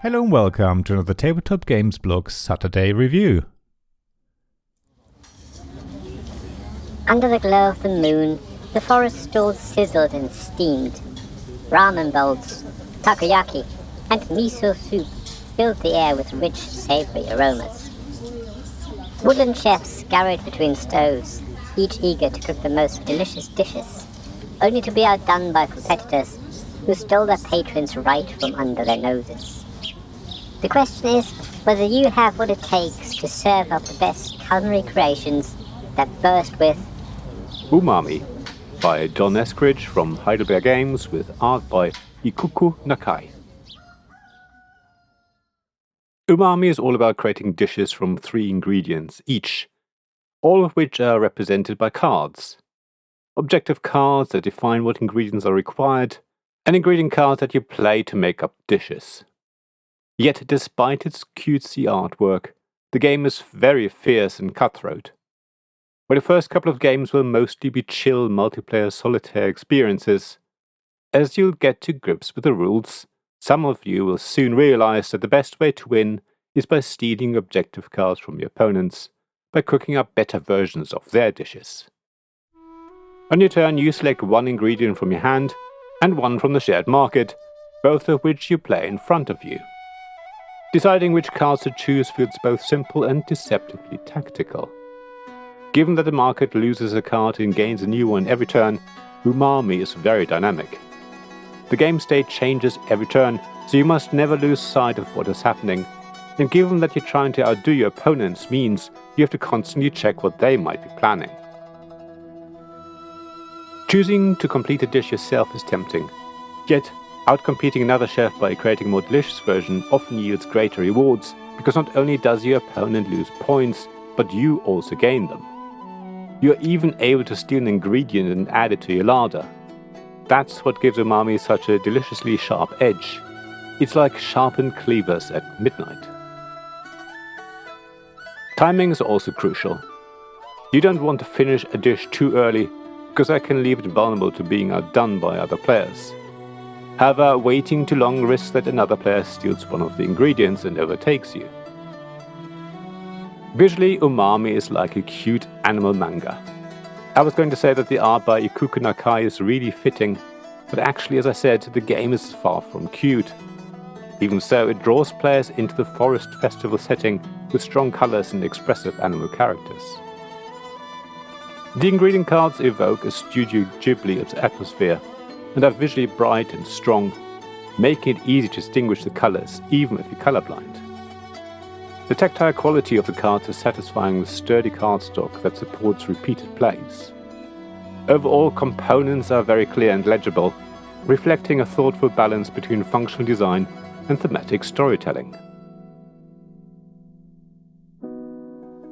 Hello and welcome to another Tabletop Games Blog Saturday review. Under the glow of the moon, the forest stalls sizzled and steamed. Ramen bowls, takoyaki, and miso soup filled the air with rich, savory aromas. Woodland chefs scurried between stoves, each eager to cook the most delicious dishes, only to be outdone by competitors who stole their patrons right from under their noses. The question is whether you have what it takes to serve up the best culinary creations that burst with Umami by John Eskridge from Heidelberg Games with art by Ikuku Nakai. Umami is all about creating dishes from 3 ingredients each, all of which are represented by cards. Objective cards that define what ingredients are required, and ingredient cards that you play to make up dishes. Yet despite its cutesy artwork, the game is very fierce and cutthroat. Where the first couple of games will mostly be chill multiplayer solitaire experiences, as you'll get to grips with the rules, some of you will soon realize that the best way to win is by stealing objective cards from your opponents, by cooking up better versions of their dishes. On your turn, you select one ingredient from your hand and one from the shared market, both of which you play in front of you. Deciding which cards to choose feels both simple and deceptively tactical. Given that the market loses a card and gains a new one every turn, Umami is very dynamic. The game state changes every turn, so you must never lose sight of what is happening, and given that you're trying to outdo your opponents means you have to constantly check what they might be planning. Choosing to complete a dish yourself is tempting, yet outcompeting another chef by creating a more delicious version often yields greater rewards, because not only does your opponent lose points, but you also gain them. You are even able to steal an ingredient and add it to your larder. That's what gives Umami such a deliciously sharp edge. It's like sharpened cleavers at midnight. Timing is also crucial. You don't want to finish a dish too early, because that can leave it vulnerable to being outdone by other players. However, waiting too long risks that another player steals one of the ingredients and overtakes you. Visually, Umami is like a cute animal manga. I was going to say that the art by Ikuku Nakai is really fitting, but actually, as I said, the game is far from cute. Even so, it draws players into the forest festival setting with strong colors and expressive animal characters. The ingredient cards evoke a Studio Ghibli atmosphere and are visually bright and strong, making it easy to distinguish the colors even if you're colorblind. The tactile quality of the cards is satisfying with sturdy cardstock that supports repeated plays. Overall, components are very clear and legible, reflecting a thoughtful balance between functional design and thematic storytelling.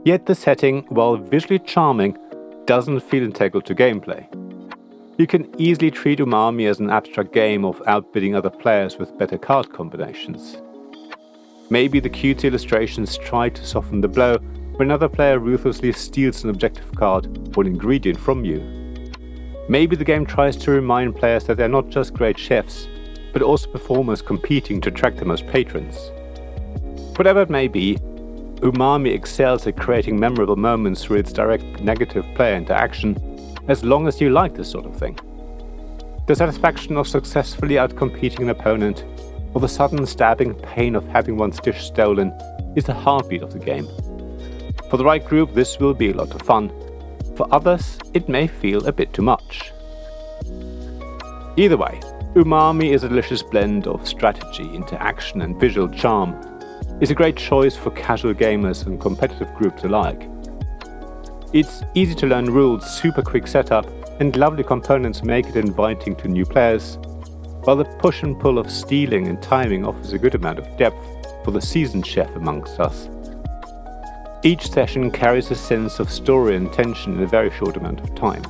Yet the setting, while visually charming, doesn't feel integral to gameplay. You can easily treat Umami as an abstract game of outbidding other players with better card combinations. Maybe the cute illustrations try to soften the blow when another player ruthlessly steals an objective card or an ingredient from you. Maybe the game tries to remind players that they're not just great chefs, but also performers competing to attract the most patrons. Whatever it may be, Umami excels at creating memorable moments through its direct negative player interaction, as long as you like this sort of thing. The satisfaction of successfully outcompeting an opponent, or the sudden stabbing pain of having one's dish stolen, is the heartbeat of the game. For the right group, this will be a lot of fun. For others, it may feel a bit too much. Either way, Umami is a delicious blend of strategy, interaction, and visual charm. It's a great choice for casual gamers and competitive groups alike. Its easy to learn rules, super quick setup, and lovely components make it inviting to new players, while the push and pull of stealing and timing offers a good amount of depth for the seasoned chef amongst us. Each session carries a sense of story and tension in a very short amount of time.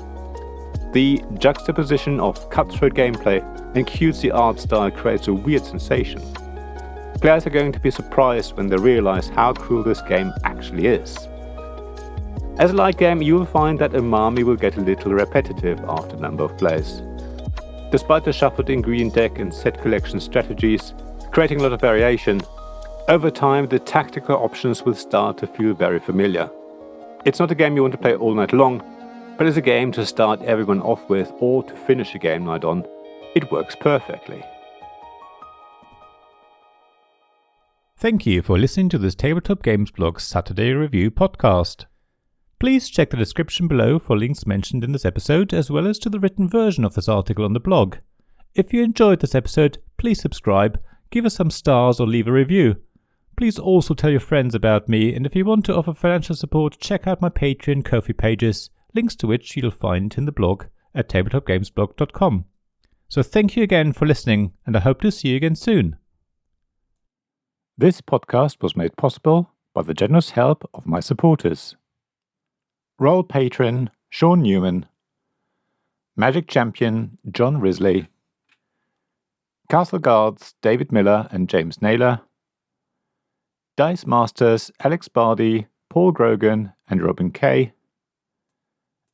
The juxtaposition of cutthroat gameplay and cutesy art style creates a weird sensation. Players are going to be surprised when they realize how cool this game actually is. As a light game, you will find that Umami will get a little repetitive after a number of plays. Despite the shuffled ingredient deck and set collection strategies, Creating a lot of variation, over time the tactical options will start to feel very familiar. It's not a game you want to play all night long, but as a game to start everyone off with or to finish a game night on, it works perfectly. Thank you for listening to this Tabletop Games Blog's Saturday Review podcast. Please check the description below for links mentioned in this episode, as well as to the written version of this article on the blog. If you enjoyed this episode, please subscribe, give us some stars or leave a review. Please also tell your friends about me, and if you want to offer financial support, check out my Patreon and Ko-fi pages, links to which you'll find in the blog at tabletopgamesblog.com. So thank you again for listening, and I hope to see you again soon. This podcast was made possible by the generous help of my supporters. Royal Patron Sean Newman, Magic Champion John Risley, Castle Guards David Miller and James Naylor, Dice Masters Alex Bardi, Paul Grogan and Robin Kay,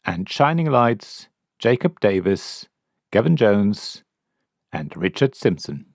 and Shining Lights Jacob Davis, Gavin Jones and Richard Simpson.